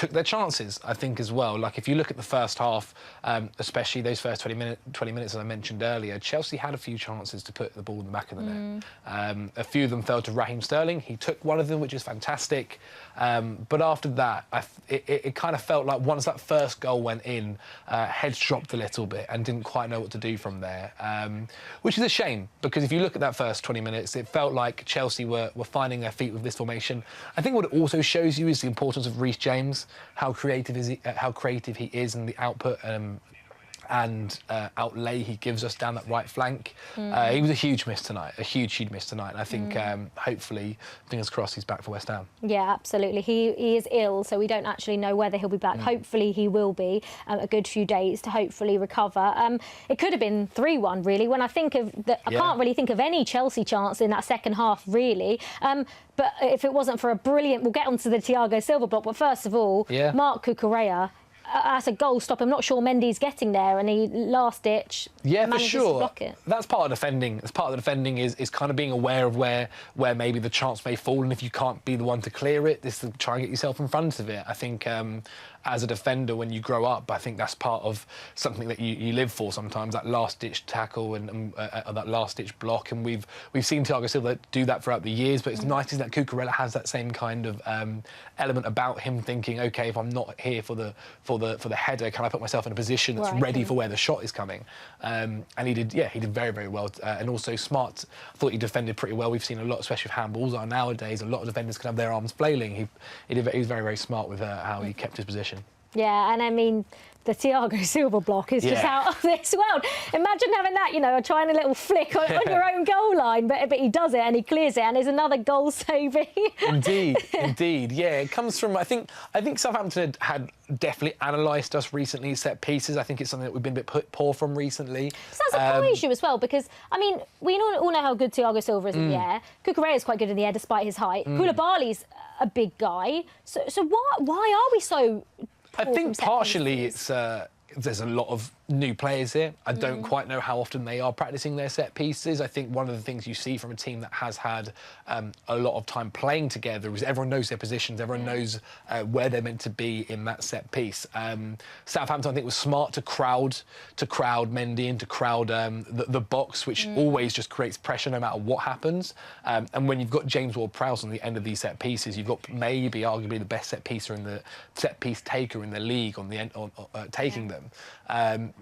took their chances, I think, as well. Like, if you look at the first half, especially those first 20 minutes, as I mentioned earlier, Chelsea had a few chances to put the ball in the back of the net. A few of them fell to Raheem Sterling. He took one of them, which is fantastic. But after that, it kind of felt like once that first goal went in, heads dropped a little bit and didn't quite know what to do from there, which is a shame, because if you look at that first 20 minutes, it felt like Chelsea were finding their feet with this formation. I think what it also shows you is the importance of Reece James, how creative he is, and the output and outlay he gives us down that right flank. He was a huge miss tonight, a huge miss tonight. And I think hopefully, fingers crossed, he's back for West Ham. Yeah, absolutely. He is ill, so we don't actually know whether he'll be back. Hopefully he will be a good few days to hopefully recover. It could have been 3-1, really. When I think of I can't really think of any Chelsea chance in that second half, really. But if it wasn't for a brilliant, we'll get onto the Thiago Silva block, but first of all, Marc Cucurella, that's a goal stop. I'm not sure Mendy's getting there, and he last ditch. Yeah, for sure. To block it. That's part of defending. That's part of the defending is kind of being aware of where maybe the chance may fall, and if you can't be the one to clear it, this is try and get yourself in front of it. I think as a defender, when you grow up, I think that's part of something that you live for sometimes, that last-ditch tackle and that last-ditch block. And we've seen Thiago Silva do that throughout the years, but it's nice that Cucurella has that same kind of element about him, thinking, OK, if I'm not here for the header, can I put myself in a position that's ready for where the shot is coming? And he did very, very well. And also smart. I thought he defended pretty well. We've seen a lot, especially with handballs are nowadays, a lot of defenders can have their arms flailing. He was very, very smart with how he kept his position. Yeah, and I mean, the Thiago Silva block is just out of this world. Imagine having that, trying a little flick on your own goal line, but he does it and he clears it, and there's another goal saving. Indeed. Yeah, it comes from, I think Southampton had definitely analysed us recently, set pieces. I think it's something that we've been a bit poor from recently. Does that surprise you as well? Because, I mean, we all know how good Thiago Silva is in the air. Cucurella is quite good in the air despite his height. Koulibaly's a big guy. So why are we so... I think partially it's there's a lot of new players here. I don't quite know how often they are practicing their set pieces. I think one of the things you see from a team that has had a lot of time playing together is everyone knows their positions, everyone knows where they're meant to be in that set piece. Southampton, I think, was smart to crowd Mendy and to crowd the box, which always just creates pressure no matter what happens. And when you've got James Ward-Prowse on the end of these set pieces, you've got maybe arguably the best set piece taker in the league on the end, taking them.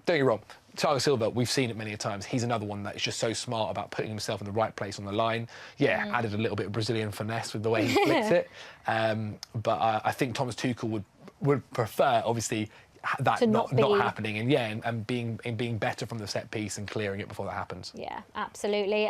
Don't get me wrong, Thiago Silva, we've seen it many times. He's another one that is just so smart about putting himself in the right place on the line. Added a little bit of Brazilian finesse with the way he flicks it. But I think Thomas Tuchel would prefer, obviously, that not happening and being better from the set piece and clearing it before that happens. Yeah, absolutely.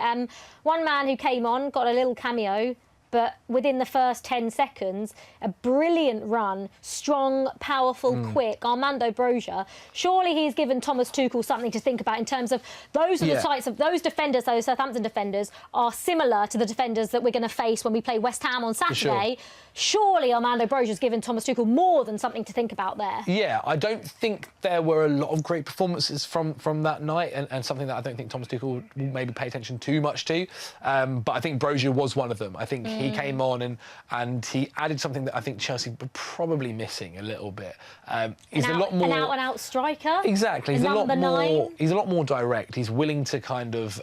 One man who came on, got a little cameo, but within the first 10 seconds, a brilliant run, strong, powerful, quick, Armando Broja. Surely he's given Thomas Tuchel something to think about in terms of those are the types of those defenders, those Southampton defenders, are similar to the defenders that we're going to face when we play West Ham on Saturday. Surely Armando Broja's given Thomas Tuchel more than something to think about there. Yeah, I don't think there were a lot of great performances from that night, and something that I don't think Thomas Tuchel will maybe pay attention too much to. But I think Broja was one of them. I think he came on and he added something that I think Chelsea were probably missing a little bit. He's a lot more an out-and-out striker. Exactly. He's a lot more direct. He's willing to kind of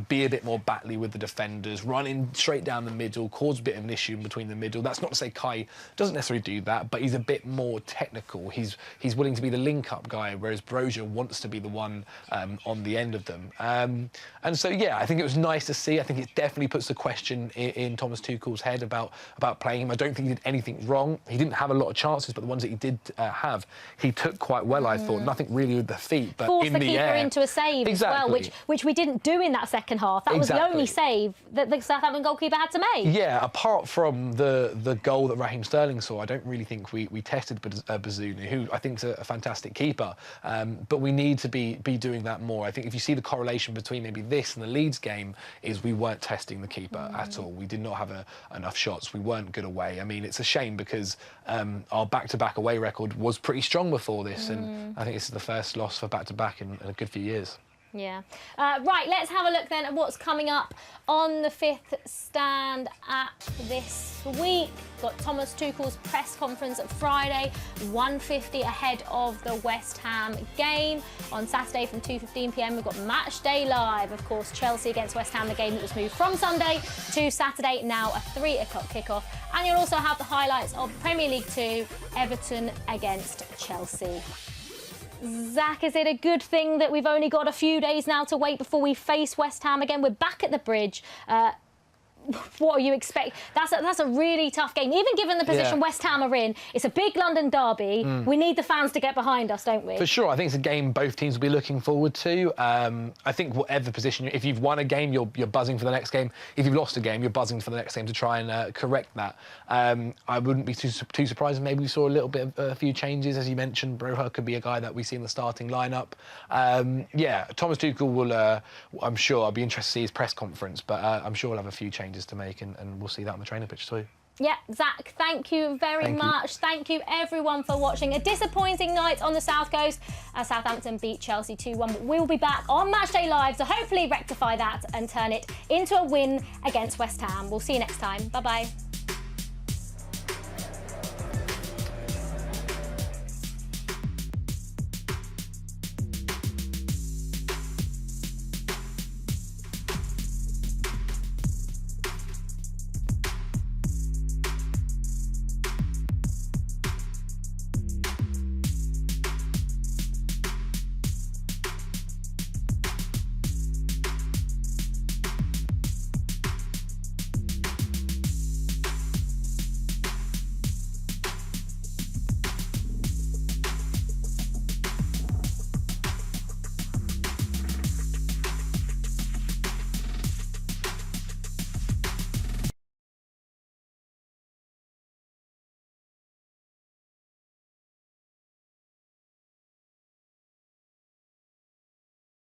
be a bit more battly with the defenders, running straight down the middle, cause a bit of an issue between the middle. That's not to say Kai doesn't necessarily do that, but he's a bit more technical. He's willing to be the link-up guy, whereas Broja wants to be the one on the end of them. And so, yeah, I think it was nice to see. I think it definitely puts the question in Thomas Tuchel's head about playing him. I don't think he did anything wrong. He didn't have a lot of chances, but the ones that he did have, he took quite well, I thought. Nothing really with the feet, but in the air. Forced the keeper into a save as well, which we didn't do in that second half. That was the only save that the Southampton goalkeeper had to make. Yeah, apart from the goal that Raheem Sterling saw, I don't really think we tested Bazunu, who I think is a fantastic keeper. But we need to be doing that more. I think if you see the correlation between maybe this and the Leeds game, is we weren't testing the keeper at all. We did not have enough shots. We weren't good away. I mean, it's a shame because our back-to-back away record was pretty strong before this, and I think this is the first loss for back-to-back in a good few years. Yeah. Right, let's have a look then at what's coming up on the fifth stand app this week. Got Thomas Tuchel's press conference at Friday, 1:50 ahead of the West Ham game. On Saturday from 2:15 p.m, we've got Matchday Live. Of course, Chelsea against West Ham, the game that was moved from Sunday to Saturday, now a 3 o'clock kickoff. And you'll also have the highlights of Premier League 2, Everton against Chelsea. Zach, is it a good thing that we've only got a few days now to wait before we face West Ham again? We're back at the Bridge. What are you expecting? That's a really tough game. Even given the position West Ham are in, it's a big London derby. We need the fans to get behind us, don't we? For sure. I think it's a game both teams will be looking forward to. I think whatever position, if you've won a game, you're buzzing for the next game. If you've lost a game, you're buzzing for the next game to try and correct that. I wouldn't be too surprised if maybe we saw a little bit of a few changes. As you mentioned, Broha could be a guy that we see in the starting lineup. Yeah, Thomas Tuchel will, I'm sure, I'll be interested to see his press conference, but I'm sure we'll have a few changes to make, and we'll see that on the training pitch too. Yeah, Zach, thank you very much. Thank you, everyone, for watching. A disappointing night on the South Coast as Southampton beat Chelsea 2-1. But we'll be back on Matchday Live to hopefully rectify that and turn it into a win against West Ham. We'll see you next time. Bye-bye.